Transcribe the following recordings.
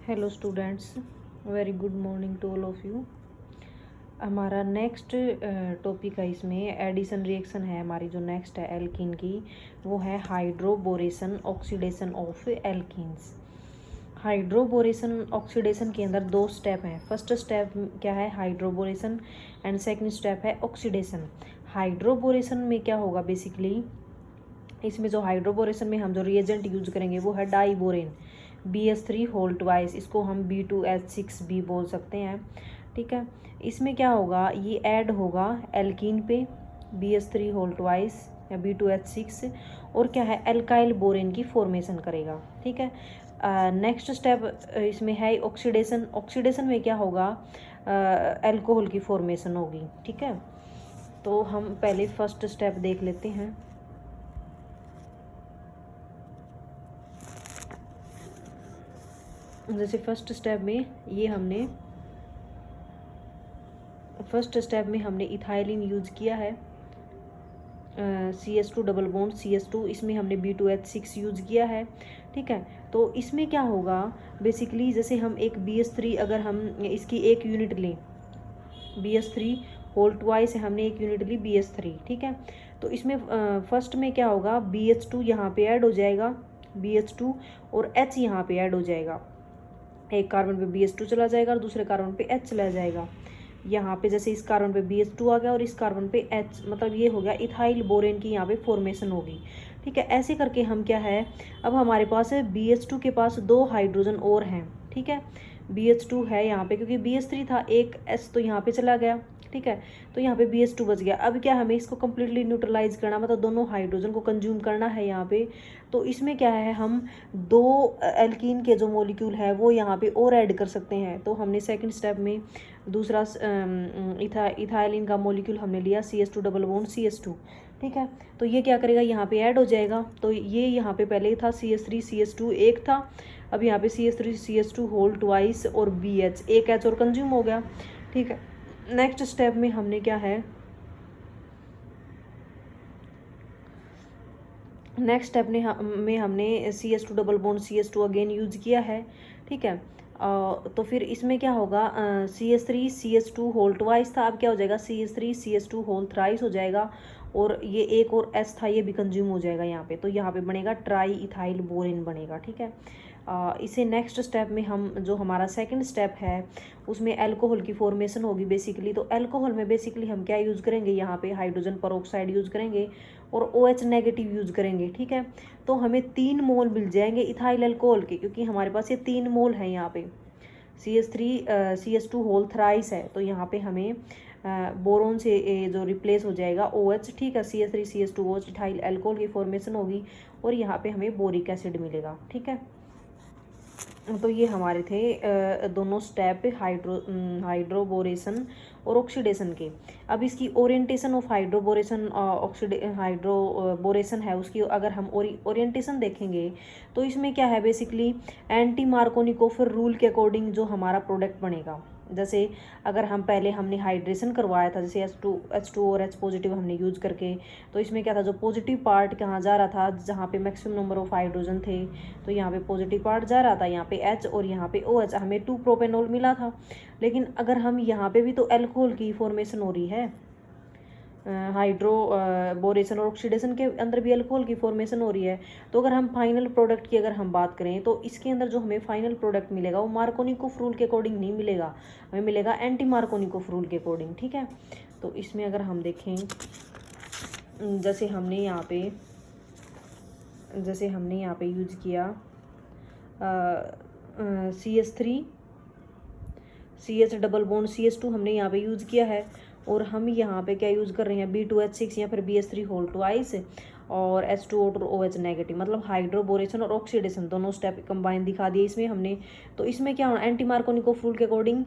Hello students, very good morning to all of you. हमारा next topic है, इसमें addition reaction है हमारी। जो नेक्स्ट है एल्कीन की, वो है hydroboration oxidation of alkenes. Hydroboration oxidation के अंदर दो स्टेप हैं। फर्स्ट स्टेप क्या है? हाइड्रोबोरेशन। एंड सेकंड स्टेप है ऑक्सीडेशन। हाइड्रोबोरेशन में क्या होगा बेसिकली, इसमें जो हाइड्रोबोरेशन में हम जो रिएजेंट यूज करेंगे वो है डाईबोरेन BH3 होल ट्वाइस। इसको हम B2H6 बोल सकते हैं, ठीक है। इसमें क्या होगा, ये ऐड होगा एल्कीन पे BH3 होल ट्वाइस या B2H6, और क्या है, एल्काइल बोरेन की फॉर्मेशन करेगा, ठीक है। नेक्स्ट स्टेप इसमें है ऑक्सीडेशन। ऑक्सीडेशन में क्या होगा, अल्कोहल की फॉर्मेशन होगी, ठीक है। तो हम पहले फर्स्ट स्टेप देख लेते हैं। जैसे फर्स्ट स्टेप में हमने इथाइलिन यूज किया है, CH2 डबल बॉन्ड CH2, इसमें हमने B2H6 यूज किया है, ठीक है। तो इसमें क्या होगा बेसिकली, जैसे हम एक BH3, अगर हम इसकी एक यूनिट लें, BH3 होल ट्वाइस है, हमने एक यूनिट ली BH3, ठीक है। तो इसमें फर्स्ट में क्या होगा, BH2 यहाँ पे ऐड हो जाएगा, BH2 और H यहाँ पे ऐड हो जाएगा। एक कार्बन पे BH2 चला जाएगा और दूसरे कार्बन पे H चला जाएगा। यहाँ पे जैसे इस कार्बन पे BH2 आ गया और इस कार्बन पे H, मतलब ये हो गया इथाइल बोरेन की यहाँ पे फॉर्मेशन होगी, ठीक है। ऐसे करके हम क्या है, अब हमारे पास है BH2 के पास दो हाइड्रोजन और हैं, ठीक है। BH2 है यहाँ पे, क्योंकि BH3 था, एक H तो यहाँ पे चला गया, ठीक है। तो यहाँ पे BH2 बच गया। अब क्या हमें इसको कम्प्लीटली न्यूट्रलाइज करना, मतलब दोनों हाइड्रोजन को कंज्यूम करना है यहाँ पे। तो इसमें क्या है, हम दो एल्कीन के जो मॉलिक्यूल है वो यहाँ पे और ऐड कर सकते हैं। तो हमने सेकंड स्टेप में दूसरा इथाइलिन का मॉलिक्यूल हमने लिया, CH2 डबल बॉन्ड CH2, ठीक है। तो ये क्या करेगा, यहाँ पे ऐड हो जाएगा। तो ये यहाँ पे पहले था CH3 CH2 एक था, अब यहाँ पे CH3 CH2 होल ट्वाइस और BH, एक H और कंज्यूम हो गया, ठीक है। नेक्स्ट स्टेप में हमने क्या है, नेक्स्ट स्टेप में हमने CH2 double bond CH2 again use किया है, ठीक है। तो फिर इसमें क्या होगा, CH3 CH2 होल ट्वाइस था, अब क्या हो जाएगा, CH3 CH2 होल थ्राइस हो जाएगा, और ये एक और S था, ये भी कंज्यूम हो जाएगा यहाँ पे। तो यहाँ पे बनेगा ट्राई इथाइल बोरेन बनेगा, ठीक है। इसे नेक्स्ट स्टेप में हम, जो हमारा सेकंड स्टेप है, उसमें अल्कोहल की फॉर्मेशन होगी बेसिकली। तो अल्कोहल में बेसिकली हम क्या यूज़ करेंगे, यहाँ पे हाइड्रोजन परऑक्साइड यूज़ करेंगे और OH नेगेटिव यूज़ करेंगे, ठीक है। तो हमें 3 मोल मिल जाएंगे इथाइल अल्कोहल के, क्योंकि हमारे पास ये 3 मोल है यहाँ पे। CH3 CH2 होल थ्राइस है, तो यहाँ पे हमें बोरोन से जो रिप्लेस हो जाएगा OH, ठीक है। CH3 CH2 OH ethyl alcohol की फॉर्मेशन होगी और यहाँ पे हमें बोरिक एसिड मिलेगा, ठीक है। तो ये हमारे थे दोनों स्टेप हाइड्रोबोरेशन और ऑक्सीडेशन के। अब इसकी ओरिएंटेशन ऑफ हाइड्रोबोरेशन है, उसकी अगर हम ओरिएंटेशन देखेंगे तो इसमें क्या है बेसिकली, एंटी मार्कोनिकोव रूल के अकॉर्डिंग जो हमारा प्रोडक्ट बनेगा। जैसे अगर हम पहले हमने हाइड्रेशन करवाया था, जैसे H2 और H पॉजिटिव हमने यूज करके, तो इसमें क्या था, जो पॉजिटिव पार्ट कहाँ जा रहा था, जहाँ पे मैक्सिमम नंबर ऑफ हाइड्रोजन थे, तो यहाँ पे पॉजिटिव पार्ट जा रहा था, यहाँ पे H और यहाँ पे OH, हमें 2 प्रोपेनॉल मिला था। लेकिन अगर हम यहाँ पे भी तो अल्कोहल की फॉर्मेशन हो रही है, हाइड्रोबोरेशन और ऑक्सीडेशन के अंदर भी अल्कोहल की फॉर्मेशन हो रही है। तो अगर हम फाइनल प्रोडक्ट की अगर हम बात करें, तो इसके अंदर जो हमें फाइनल प्रोडक्ट मिलेगा वो मार्कोनिकोव रूल के अकॉर्डिंग नहीं मिलेगा, हमें मिलेगा एंटी मार्कोनिकोव रूल के अकॉर्डिंग, ठीक है। तो इसमें अगर हम देखें, जैसे हमने यहाँ पे यूज किया CH3 CH double bond CH2 हमने यहाँ पे यूज़ किया है, और हम यहाँ पे क्या यूज़ कर रहे हैं, B2H6 या फिर BH3 होल ट्वाइस और H2O और OH नेगेटिव, मतलब हाइड्रोबोरेशन और ऑक्सीडेशन दोनों स्टेप कंबाइन दिखा दिए इसमें हमने। तो इसमें क्या होना, एंटी मार्कोनिकोव रूल के अकॉर्डिंग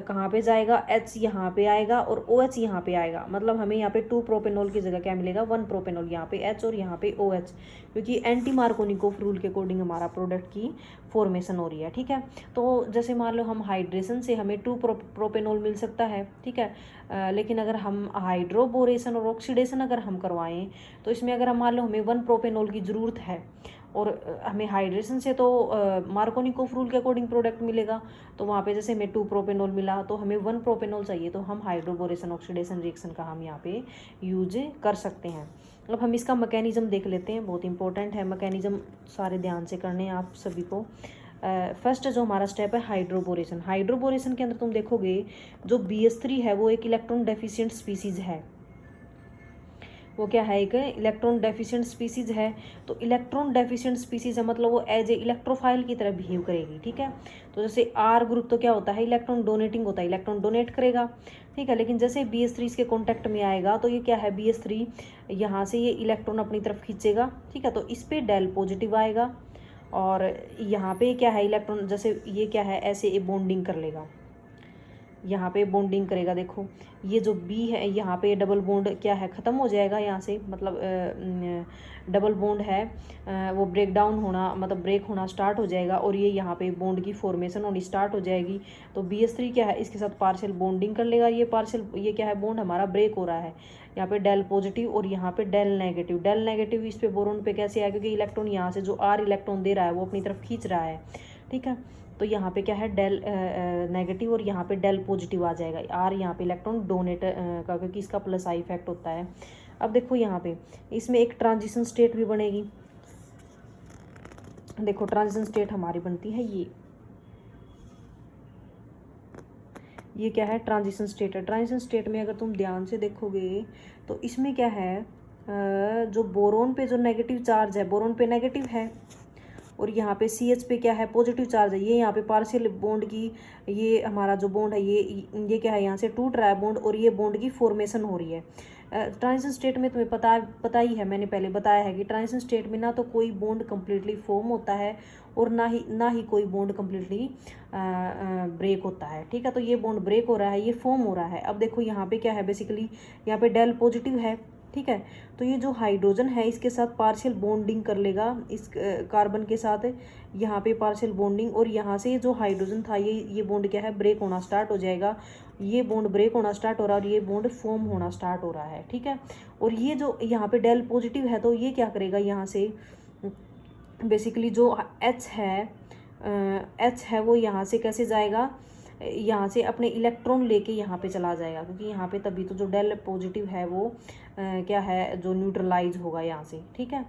कहाँ पे जाएगा, H यहाँ पे आएगा और OH यहाँ पे आएगा, मतलब हमें यहाँ पे 2 प्रोपेनॉल की जगह क्या मिलेगा, 1 प्रोपेनॉल, यहाँ पे H और यहाँ पे OH, क्योंकि एंटी मार्कोनिकोव रूल के अकॉर्डिंग हमारा प्रोडक्ट की फॉर्मेशन हो रही है, ठीक है। तो जैसे मान लो हम हाइड्रेशन से हमें 2 प्रोपेनॉल मिल सकता है, ठीक है। लेकिन अगर हम हाइड्रोबोरेशन और ऑक्सीडेशन अगर हम करवाएं, तो इसमें अगर हम मान लो हमें 1 प्रोपेनॉल की ज़रूरत है और हमें हाइड्रेशन से तो मार्कोनिकोफ रूल के अकॉर्डिंग प्रोडक्ट मिलेगा, तो वहाँ पे जैसे हमें 2 प्रोपेनॉल मिला तो हमें 1 प्रोपेनॉल चाहिए, तो हम हाइड्रोबोरेशन ऑक्सीडेशन रिएक्शन का हम यहाँ पे यूज कर सकते हैं। अब हम इसका मैकेनिज्म देख लेते हैं, बहुत इंपॉर्टेंट है मैकेनिज्म, सारे ध्यान से करने हैं आप सभी को। फर्स्ट जो हमारा स्टेप है हाइड्रोबोरेशन। हाइड्रोबोरेशन के अंदर तुम देखोगे जो BH3 है वो एक इलेक्ट्रॉन डेफिशिएंट स्पीसीज है। वो क्या है, एक इलेक्ट्रॉन डेफिशिएंट स्पीसीज है। तो इलेक्ट्रॉन डेफिशिएंट स्पीसीज है मतलब वो एज ए इलेक्ट्रोफाइल की तरह बिहेव करेगी, ठीक है। तो जैसे आर ग्रुप तो क्या होता है, इलेक्ट्रॉन डोनेटिंग होता है, इलेक्ट्रॉन डोनेट करेगा, ठीक है। लेकिन जैसे BH3 इसके कॉन्टैक्ट में आएगा तो ये क्या है, BH3 यहाँ से ये इलेक्ट्रॉन अपनी तरफ खींचेगा, ठीक है। तो इस पर डेल पॉजिटिव आएगा और यहाँ पे क्या है, इलेक्ट्रॉन जैसे ये क्या है ऐसे ये बॉन्डिंग कर लेगा, यहाँ पे बॉन्डिंग करेगा। देखो ये जो बी है यहाँ पे डबल बॉन्ड क्या है, ख़त्म हो जाएगा यहाँ से, मतलब डबल बॉन्ड है वो ब्रेक डाउन होना, मतलब ब्रेक होना स्टार्ट हो जाएगा और ये यहाँ पे बॉन्ड की फॉर्मेशन होनी स्टार्ट हो जाएगी। तो BH3 क्या है, इसके साथ पार्शियल बॉन्डिंग कर लेगा, ये पार्शियल ये क्या है, बॉन्ड हमारा ब्रेक हो रहा है। यहाँ पे डेल पॉजिटिव और यहाँ पे डेल नेगेटिव। डेल नेगेटिव इस पे बोरोन पे कैसे आया, क्योंकि इलेक्ट्रॉन यहाँ से जो R इलेक्ट्रॉन दे रहा है वो अपनी तरफ खींच रहा है, ठीक है। तो यहाँ पे क्या है, डेल नेगेटिव और यहाँ पे डेल पॉजिटिव आ जाएगा, आर यहाँ पे इलेक्ट्रॉन डोनेट का, क्योंकि इसका प्लस आई इफेक्ट होता है। अब देखो यहाँ पे इसमें एक ट्रांजिशन स्टेट भी बनेगी। देखो ट्रांजिशन स्टेट हमारी बनती है ये क्या है, ट्रांजिशन स्टेट है। ट्रांजिशन स्टेट में अगर तुम ध्यान से देखोगे तो इसमें क्या है, जो बोरोन पे जो नेगेटिव चार्ज है, बोरोन पे नेगेटिव है और यहाँ पे CH पे क्या है, पॉजिटिव चार्ज है। ये यहाँ पे पार्शियल बॉन्ड की, ये हमारा जो बॉन्ड है ये क्या है, यहाँ से टूट रहा है बॉन्ड और ये बॉन्ड की फॉर्मेशन हो रही है। ट्रांजिशन स्टेट में तुम्हें पता ही है, मैंने पहले बताया है कि ट्रांजिशन स्टेट में ना तो कोई बॉन्ड कम्प्लीटली फॉर्म होता है और ना ही कोई बॉन्ड कम्प्लीटली ब्रेक होता है, ठीक है। तो ये बॉन्ड ब्रेक हो रहा है, ये फॉर्म हो रहा है। अब देखो यहाँ पे क्या है, बेसिकली यहाँ पे डेल पॉजिटिव है, ठीक है। तो ये जो हाइड्रोजन है इसके साथ पार्शियल बॉन्डिंग कर लेगा, इस कार्बन के साथ यहाँ पे पार्शियल बॉन्डिंग, और यहाँ से जो हाइड्रोजन था ये बॉन्ड क्या है, ब्रेक होना स्टार्ट हो जाएगा। ये बॉन्ड ब्रेक होना स्टार्ट हो रहा है और ये बॉन्ड फॉर्म होना स्टार्ट हो रहा है, ठीक है। और ये जो यहाँ पे डेल पॉजिटिव है तो ये क्या करेगा, यहाँ से बेसिकली जो H है वो यहाँ से कैसे जाएगा, यहाँ से अपने इलेक्ट्रॉन लेके यहाँ पे चला जाएगा, क्योंकि यहाँ पे तभी तो जो डेल पॉजिटिव है वो क्या है, जो न्यूट्रलाइज होगा यहाँ से, ठीक है।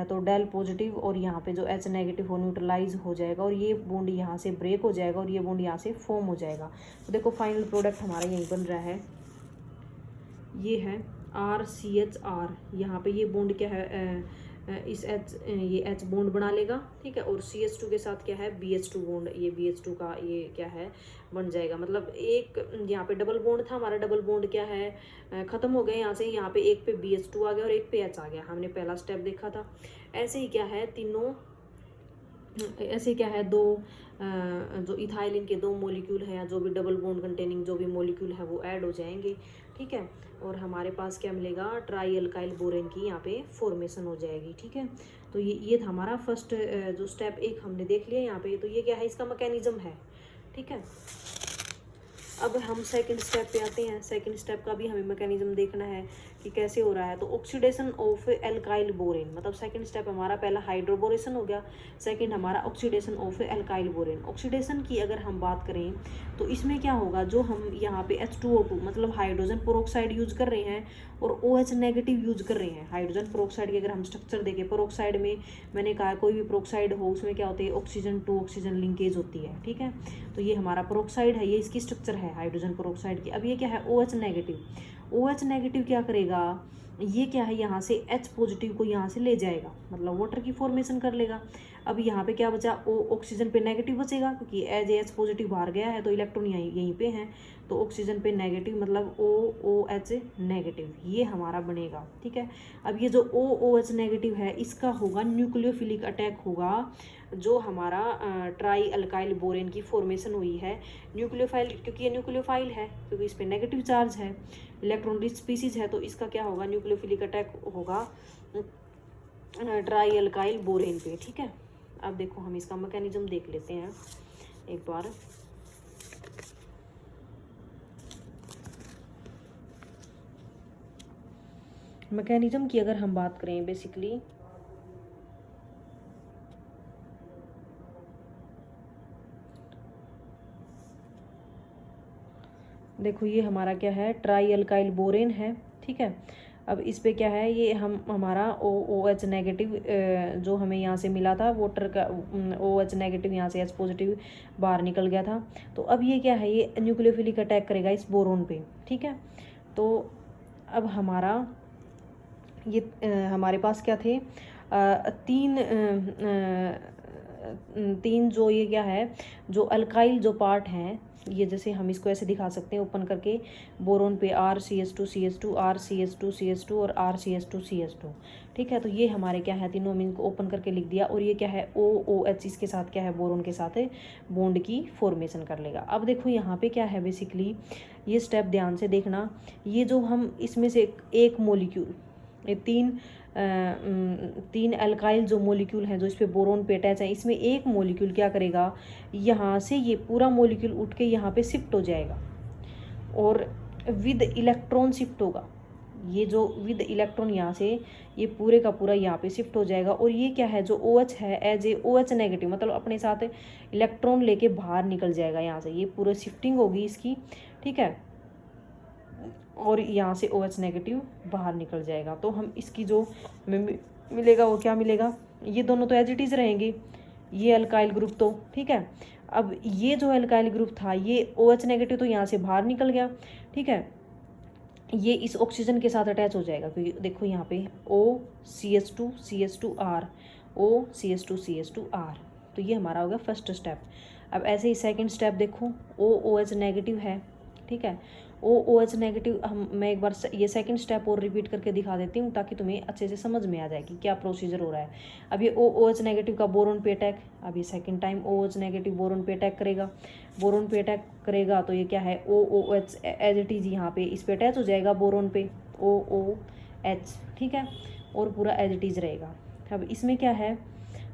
तो डेल पॉजिटिव और यहाँ पे जो H नेगेटिव हो न्यूट्रलाइज हो जाएगा और ये बॉन्ड यहाँ से ब्रेक हो जाएगा और ये बॉन्ड यहाँ से फॉर्म हो जाएगा। तो देखो फाइनल प्रोडक्ट हमारा यहीं बन रहा है, ये है RCHR। यहाँ पे ये बॉन्ड क्या है, इस ये H बॉन्ड बना लेगा, ठीक है। और CH2 के साथ क्या है, BH2 बॉन्ड, ये BH2 का ये क्या है बन जाएगा। मतलब एक यहाँ पे डबल बॉन्ड था हमारा, डबल बॉन्ड क्या है ख़त्म हो गया यहाँ से, यहाँ पे एक पे BH2 आ गया और एक पे H आ गया, हमने पहला स्टेप देखा था। ऐसे ही क्या है तीनों, ऐसे क्या है दो जो इथाइलिन के 2 मॉलिक्यूल है या जो भी डबल बॉन्ड कंटेनिंग जो भी मॉलिक्यूल है वो ऐड हो जाएंगे, ठीक है। और हमारे पास क्या मिलेगा, ट्राई अल्काइल बोरेन की यहाँ पे फॉर्मेशन हो जाएगी, ठीक है। तो ये था हमारा फर्स्ट जो स्टेप 1 हमने देख लिया यहाँ पे। तो ये क्या है, इसका मैकेनिज्म है, ठीक है। अब हम सेकंड स्टेप पे आते हैं। सेकंड स्टेप का भी हमें मैकेनिज्म देखना है कि कैसे हो रहा है। तो ऑक्सीडेशन ऑफ एल्काइल बोरेन, मतलब सेकंड स्टेप हमारा पहला हाइड्रोबोरेशन हो गया, सेकंड हमारा oxidation of alkyl borane. Oxidation की अगर हम बात करें तो इसमें क्या होगा, जो हम यहाँ पे H2O2 मतलब हाइड्रोजन पेरोक्साइड यूज कर रहे हैं और OH नेगेटिव यूज कर रहे हैं। हाइड्रोजन पेरोक्साइड की अगर हम स्ट्रक्चर देखें, पेरोक्साइड में मैंने कहा कोई भी पेरोक्साइड हो उसमें क्या होती है, ऑक्सीजन टू ऑक्सीजन लिंकेज होती है, ठीक है। तो ये हमारा पेरोक्साइड है, ये इसकी स्ट्रक्चर है हाइड्रोजन पेरोक्साइड की। अब ये क्या है, OH नेगेटिव। OH नेगेटिव क्या करेगा, ये क्या है, यहाँ से H पॉजिटिव को यहाँ से ले जाएगा, मतलब वाटर की फॉर्मेशन कर लेगा। अब यहाँ पे क्या बचा, ऑक्सीजन पे नेगेटिव बचेगा, क्योंकि एज H पॉजिटिव बाहर गया है तो इलेक्ट्रॉन यहीं पे हैं, तो ऑक्सीजन पे नेगेटिव मतलब OH नेगेटिव, ये हमारा बनेगा, ठीक है। अब ये जो OH नेगेटिव है इसका होगा न्यूक्लियोफिलिक अटैक होगा, जो हमारा ट्राई अल्काइल बोरेन की फॉर्मेशन हुई है। न्यूक्लियोफाइल, क्योंकि ये न्यूक्लियोफाइल है, क्योंकि इस पर नेगेटिव चार्ज है, इलेक्ट्रॉन रिच स्पीसीज है, तो इसका क्या होगा, न्यूक्लियोफिलिक अटैक होगा ट्राई अल्काइल बोरेन पे, ठीक है। अब देखो हम इसका मैकेनिज्म देख लेते हैं एक बार। मैकेनिज्म की अगर हम बात करें, बेसिकली देखो ये हमारा क्या है, ट्राई अल्काइल बोरेन है, ठीक है। अब इस पे क्या है, ये हमारा OH नेगेटिव जो हमें यहाँ से मिला था वाटर का, OH नेगेटिव यहाँ से H पॉजिटिव बाहर निकल गया था। तो अब ये क्या है, ये न्यूक्लियोफिलिक अटैक करेगा इस बोरोन पे, ठीक है। तो अब हमारा ये हमारे पास क्या थे, तीन जो ये क्या है, जो अल्काइल जो पार्ट हैं, ये जैसे हम इसको ऐसे दिखा सकते हैं ओपन करके, बोरोन पे RCH2CH2 RCH2CH2 और RCH2CH2, ठीक है। तो ये हमारे क्या है, तीनों, हमने इनको ओपन करके लिख दिया। और ये क्या है, OOH इसके साथ क्या है, बोरोन के साथ बॉन्ड की फॉर्मेशन कर लेगा। अब देखो यहाँ पे क्या है, बेसिकली ये स्टेप ध्यान से देखना, ये जो हम इसमें से एक मोलिक्यूल, ये तीन अल्काइल जो मोलिक्यूल हैं जो इस पे बोरोन पे अटैच है, इसमें एक मोलिक्यूल क्या करेगा, यहाँ से ये पूरा मोलिक्यूल उठ के यहाँ पे शिफ्ट हो जाएगा और विद इलेक्ट्रॉन शिफ्ट होगा। ये जो विद इलेक्ट्रॉन यहाँ से ये पूरे का पूरा यहाँ पे शिफ्ट हो जाएगा। और ये क्या है, जो OH है एज ए OH नेगेटिव, मतलब अपने साथ इलेक्ट्रॉन लेके बाहर निकल जाएगा यहाँ से, ये पूरा शिफ्टिंग होगी इसकी, ठीक है। और यहाँ से OH नेगेटिव बाहर निकल जाएगा। तो हम इसकी जो मिलेगा वो क्या मिलेगा, ये दोनों तो एज इट इज़ रहेंगे, ये अल्काइल ग्रुप तो, ठीक है। अब ये जो अल्काइल ग्रुप था, ये OH नेगेटिव तो यहाँ से बाहर निकल गया, ठीक है। ये इस ऑक्सीजन के साथ अटैच हो जाएगा, क्योंकि देखो यहाँ पे OCH2CH2R OCH2CH2R, तो ये हमारा हो गया फर्स्ट स्टेप। अब ऐसे ही सेकंड स्टेप देखो, OOH नेगेटिव है, ठीक है। OOH नेगेटिव मैं एक बार ये सेकंड स्टेप और रिपीट करके दिखा देती हूँ ताकि तुम्हें अच्छे से समझ में आ जाए कि क्या प्रोसीजर हो रहा है। अब ये OOH नेगेटिव का बोरोन पे अटैक, अब ये second time OOH negative boron पे अटैक करेगा, बोरोन पे अटैक करेगा तो ये क्या है, OOH एज इट इज़ यहाँ पे इस पे अटैच हो जाएगा बोरोन पे OOH, ठीक है, और पूरा एज इट इज़ रहेगा। अब इसमें क्या है,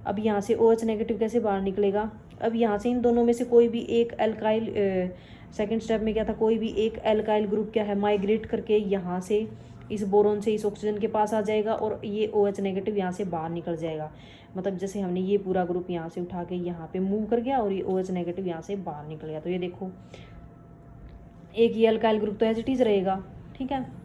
अब यहाँ से OH नेगेटिव कैसे बाहर निकलेगा, अब यहाँ से इन दोनों में से कोई भी एक अल्काइल, सेकंड स्टेप में क्या था, कोई भी एक अल्काइल ग्रुप क्या है, माइग्रेट करके यहाँ से इस बोरोन से इस ऑक्सीजन के पास आ जाएगा और ये OH नेगेटिव यहाँ से बाहर निकल जाएगा। मतलब जैसे हमने ये पूरा ग्रुप यहाँ से उठा के यहाँ पे मूव कर गया और ये OH नेगेटिव यहाँ से बाहर निकल गया। तो ये देखो, एक ये अल्काइल ग्रुप तो एज इट इज़ रहेगा, ठीक है।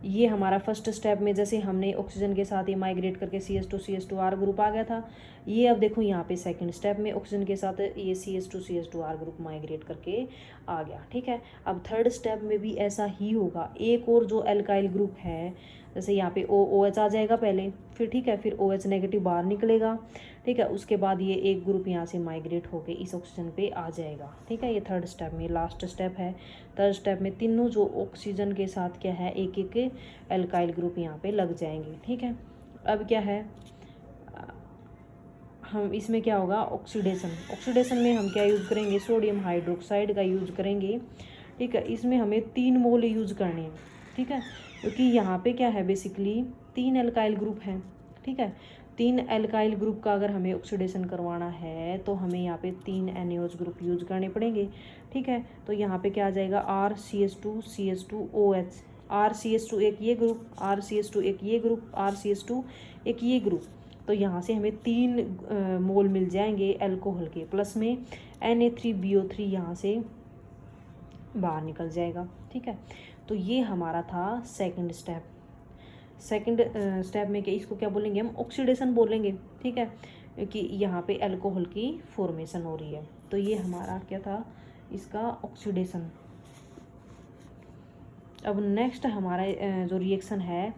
ये हमारा फर्स्ट स्टेप में जैसे हमने ऑक्सीजन के साथ ये माइग्रेट करके CH2CH2R ग्रुप आ गया था, ये अब देखो यहाँ पे सेकंड स्टेप में ऑक्सीजन के साथ ये CH2CH2R ग्रुप माइग्रेट करके आ गया, ठीक है। अब थर्ड स्टेप में भी ऐसा ही होगा, एक और जो अल्काइल ग्रुप है, जैसे यहाँ पे OOH आ जाएगा पहले, फिर ठीक है, फिर OH नेगेटिव बाहर निकलेगा, ठीक है। उसके बाद ये एक ग्रुप यहाँ से माइग्रेट होके इस ऑक्सीजन पे आ जाएगा, ठीक है। ये थर्ड स्टेप में लास्ट स्टेप है। थर्ड स्टेप में तीनों जो ऑक्सीजन के साथ क्या है, एक एक अल्काइल ग्रुप यहाँ पे लग जाएंगे, ठीक है। अब क्या है, हम इसमें क्या होगा, ऑक्सीडेशन। ऑक्सीडेशन में हम क्या यूज़ करेंगे, सोडियम हाइड्रोक्साइड का यूज़ करेंगे, ठीक है। इसमें हमें 3 मोल यूज़ करने हैं, ठीक है, क्योंकि यहाँ पे क्या है, बेसिकली 3 अल्काइल ग्रुप हैं, ठीक है। 3 अल्काइल ग्रुप का अगर हमें ऑक्सीडेशन करवाना है तो हमें यहाँ पे 3 NaOH ग्रुप यूज़ करने पड़ेंगे, ठीक है। तो यहाँ पे क्या आ जाएगा, RCH2CH2OH, RCH2 एक ये ग्रुप, RCH2 एक ये ग्रुप, RCH2 एक ये ग्रुप। तो यहाँ से हमें 3 मोल मिल जाएंगे अल्कोहल के, प्लस में Na3BO3 यहाँ से बाहर निकल जाएगा, ठीक है। तो ये हमारा था सेकंड स्टेप। सेकंड स्टेप में क्या, इसको क्या बोलेंगे हम, ऑक्सीडेशन बोलेंगे, ठीक है, क्योंकि यहाँ पे अल्कोहल की फॉर्मेशन हो रही है। तो ये हमारा क्या था, इसका ऑक्सीडेशन। अब नेक्स्ट हमारा जो रिएक्शन है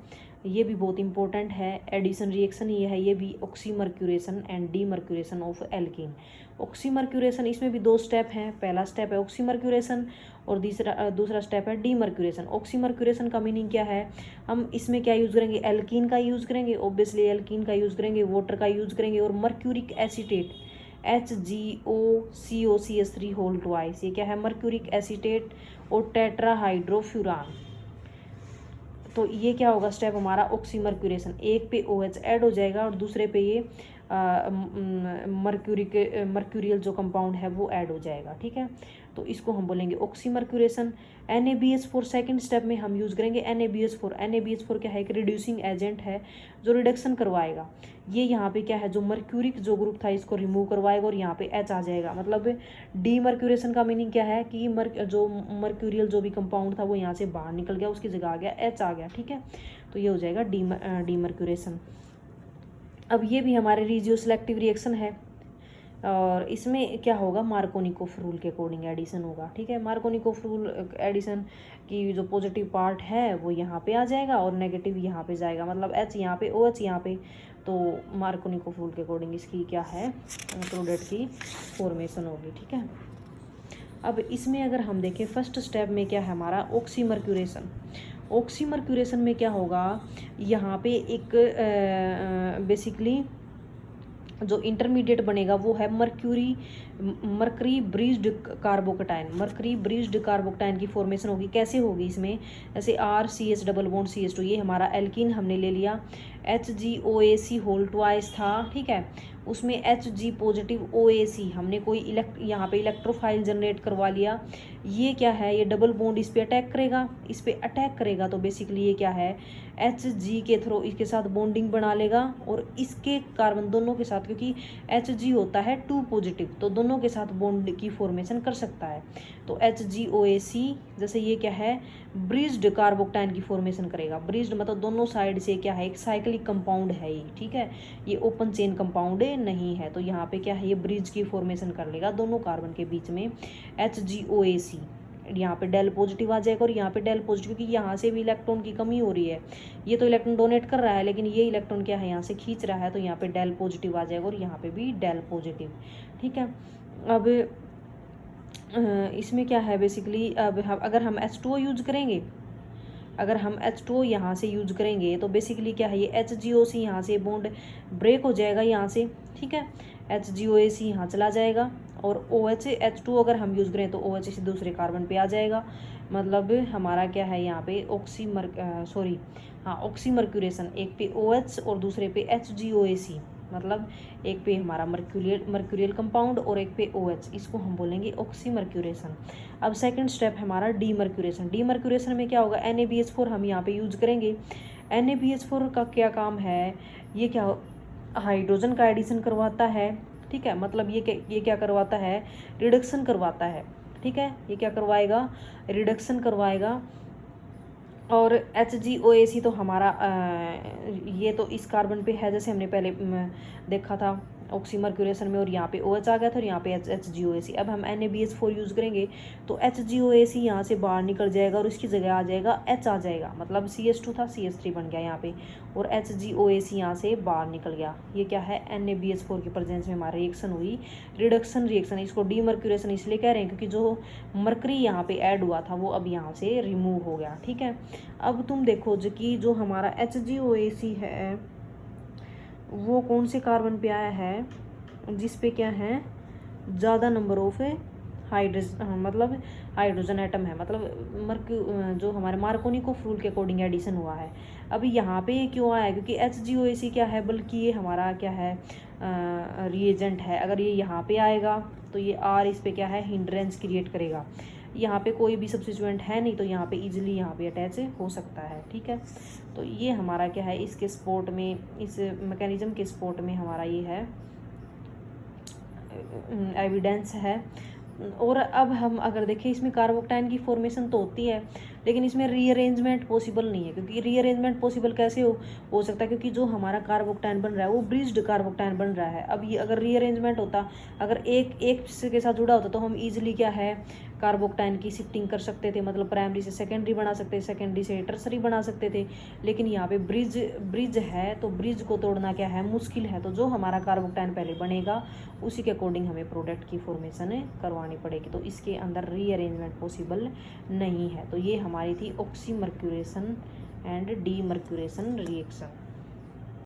ये भी बहुत इंपॉर्टेंट है, एडिशन रिएक्शन ये है, ये भी oxymercuration and demercuration of alkene. Oxymercuration, इसमें भी 2 स्टेप हैं, पहला स्टेप है ऑक्सीमर्क्यूरेशन और दूसरा स्टेप है डीमर्क्यूरेशन। ऑक्सीमर्क्यूरेशन का मीनिंग क्या है, हम इसमें क्या यूज़ करेंगे, एल्कीन का यूज़ करेंगे, ऑब्वियसली एल्कीन का यूज़ करेंगे, वाटर का यूज़ करेंगे और mercuric acetate HgOCOCH3 whole twice, ये क्या है, मर्क्यूरिक एसीटेट और टेट्राहाइड्रोफ्यूरान। तो ये क्या होगा स्टेप हमारा, ऑक्सीमर्क्यूरेशन, एक पे OH ऐड हो जाएगा और दूसरे पे ये मर्क्यूरियल जो कंपाउंड है वो ऐड हो जाएगा, ठीक है। तो इसको हम बोलेंगे ऑक्सीमर्क्यूरेशन। NaBH4 सेकेंड स्टेप में हम यूज़ करेंगे NaBH4। NaBH4 क्या है, एक रिड्यूसिंग एजेंट है जो रिडक्शन करवाएगा। ये यहाँ पे क्या है, जो मर्क्यूरिक जो ग्रुप था इसको रिमूव करवाएगा और यहाँ पे H आ जाएगा। मतलब डीमर्क्यूरेशन का मीनिंग क्या है कि जो मर्क्यूरियल जो भी कंपाउंड था वो यहाँ से बाहर निकल गया, उसकी जगह आ गया H आ गया, ठीक है। तो ये हो जाएगा डीमर्क्यूरेशन। अब ये भी हमारे रिजियो सिलेक्टिव रिएक्शन है और इसमें क्या होगा, मार्कोनिकोफ रूल के अकॉर्डिंग एडिशन होगा, ठीक है। मार्कोनिकोफ रूल एडिशन की जो पॉजिटिव पार्ट है वो यहाँ पे आ जाएगा और नेगेटिव यहाँ पे जाएगा, मतलब H यहाँ पे OH यहाँ पे। तो मार्कोनिकोफ रूल के अकॉर्डिंग इसकी क्या है, प्रोडक्ट की फॉर्मेशन होगी, ठीक है। अब इसमें अगर हम देखें फर्स्ट स्टेप में क्या है हमारा, ऑक्सीमर्क्यूरेशन। ऑक्सीमर्क्यूरेशन में क्या होगा, यहाँ पे एक बेसिकली जो इंटरमीडिएट बनेगा वो है मर्करी ब्रिज्ड कार्बोकटाइन। मर्करी ब्रिज्ड कार्बोकटाइन की फॉर्मेशन होगी। कैसे होगी इसमें, जैसे RCH डबल बॉन्ड CH2, ये हमारा एल्कीन हमने ले लिया, HgOAC होल ट्वाइस था, ठीक है। उसमें Hg पॉजिटिव OAC हमने कोई यहाँ पे इलेक्ट्रोफाइल जनरेट करवा लिया। ये क्या है, ये डबल बॉन्ड इस पे अटैक करेगा, इस पे अटैक करेगा तो बेसिकली ये क्या है, Hg के थ्रू इसके साथ बॉन्डिंग बना लेगा और इसके कार्बन दोनों के साथ, क्योंकि Hg होता है 2 पॉजिटिव तो दोनों के साथ बॉन्ड की फॉर्मेशन कर सकता है। तो HgOAC जैसे ये क्या है, ब्रिज्ड कार्बोकटाइन की फॉर्मेशन करेगा। ब्रिज्ड मतलब दोनों साइड से क्या है, एक साइक्लिक कंपाउंड है ये, ठीक है। ये ओपन चेन कंपाउंड नहीं है, तो यहाँ पे क्या है, ये ब्रिज की फॉर्मेशन कर लेगा दोनों कार्बन के बीच में। HgOAC यहाँ पे डेल पॉजिटिव आ जाएगा और यहाँ पे डेल पॉजिटिव, क्योंकि यहाँ से भी इलेक्ट्रॉन की कमी हो रही है। ये तो इलेक्ट्रॉन डोनेट कर रहा है लेकिन ये इलेक्ट्रॉन क्या है, यहाँ से खींच रहा है, तो यहाँ पे डेल पॉजिटिव आ जाएगा और यहाँ पे भी डेल पॉजिटिव, ठीक है। अब इसमें क्या है बेसिकली, अब अगर हम H2O यूज करेंगे, अगर हम H2O यहाँ से यूज करेंगे तो बेसिकली क्या है, ये HgOC यहाँ से बॉन्ड ब्रेक हो जाएगा यहाँ से, ठीक है। HgOAC यहाँ चला जाएगा और OH H2O अगर हम यूज़ करें तो OH से दूसरे कार्बन पे आ जाएगा। मतलब हमारा क्या है यहाँ पे ऑक्सीमर्क्यूरेशन, एक पे OH और दूसरे पे HgOAC, मतलब एक पे हमारा मर्क्यूरियल कंपाउंड और एक पे OH, इसको हम बोलेंगे ऑक्सीमर्क्यूरेशन। अब सेकंड स्टेप हमारा डीमर्क्यूरेशन। डीमर्क्यूरेशन में क्या होगा, NaBH4 हम यहाँ पे यूज करेंगे। NaBH4 का क्या काम है, ये क्या हाइड्रोजन का एडिशन करवाता है, ठीक है। मतलब ये क्या करवाता है, रिडक्शन करवाता है, ठीक है। ये क्या करवाएगा, रिडक्शन करवाएगा। और HgOAC तो हमारा ये तो इस कार्बन पे है, जैसे हमने पहले देखा था ऑक्सीमर्क्यूरेशन में, और यहाँ पे OH आ गया था और यहाँ पे HgOAC। अब हम NaBH4 यूज़ करेंगे तो HgOAC यहाँ से बाहर निकल जाएगा और इसकी जगह आ जाएगा H आ जाएगा, मतलब CH2 था CH3 बन गया यहाँ पे, और HgOAC यहाँ से बाहर निकल गया। ये क्या है, NaBH4 की प्रेजेंस में हमारी रिएक्शन हुई, रिडक्शन रिएक्शन। इसको डीमर्क्यूरेशन इसलिए कह रहे हैं क्योंकि जो मर्करी यहाँ पे ऐड हुआ था वो अब यहाँ से रिमूव हो गया, ठीक है। अब तुम देखो जो कि जो हमारा HgOAC है वो कौन से कार्बन पे आया है, जिस पे क्या है, ज़्यादा नंबर ऑफ मतलब हाइड्रोजन एटम है, मतलब जो हमारे मार्कोनिकोफ रूल के अकॉर्डिंग एडिशन हुआ है। अभी यहाँ पे क्यों आया, क्योंकि HgOAC क्या है, बल्कि ये हमारा क्या है, रिएजेंट है। अगर ये यहाँ पे आएगा तो ये R इस पे क्या है, हिंड्रेंस क्रिएट करेगा। यहाँ पे कोई भी सब्स्टिट्यूएंट है नहीं तो यहाँ पे इजीली यहाँ पे अटैच हो सकता है, ठीक है। तो ये हमारा क्या है, इसके स्पोर्ट में, इस मैकेनिज्म के स्पोर्ट में हमारा ये है एविडेंस है। और अब हम अगर देखें इसमें कार्बोकटाइन की फॉर्मेशन तो होती है लेकिन इसमें रीअरेंजमेंट पॉसिबल नहीं है, क्योंकि रीअरेंजमेंट पॉसिबल कैसे हो सकता है, क्योंकि जो हमारा कार्बोकटाइन बन रहा है वो ब्रिज्ड कार्बोकटाइन बन रहा है। अब ये अगर रीअरेंजमेंट होता, अगर एक के साथ जुड़ा होता तो हम इजीली क्या है, कार्बोकटाइन की शिफ्टिंग कर सकते थे, मतलब प्राइमरी से सेकेंडरी बना सकते थे, सेकेंडरी से टर्सरी बना सकते थे। लेकिन यहाँ पे ब्रिज है तो ब्रिज को तोड़ना क्या है, मुश्किल है। तो जो हमारा कार्बोकटाइन पहले बनेगा उसी के अकॉर्डिंग हमें प्रोडक्ट की फॉर्मेशन करवानी पड़ेगी, तो इसके अंदर रीअरेंजमेंट पॉसिबल नहीं है। तो ये हमारी थी ऑक्सीमर्क्यूरेशन एंड डीमर्क्यूरेशन रिएक्शन।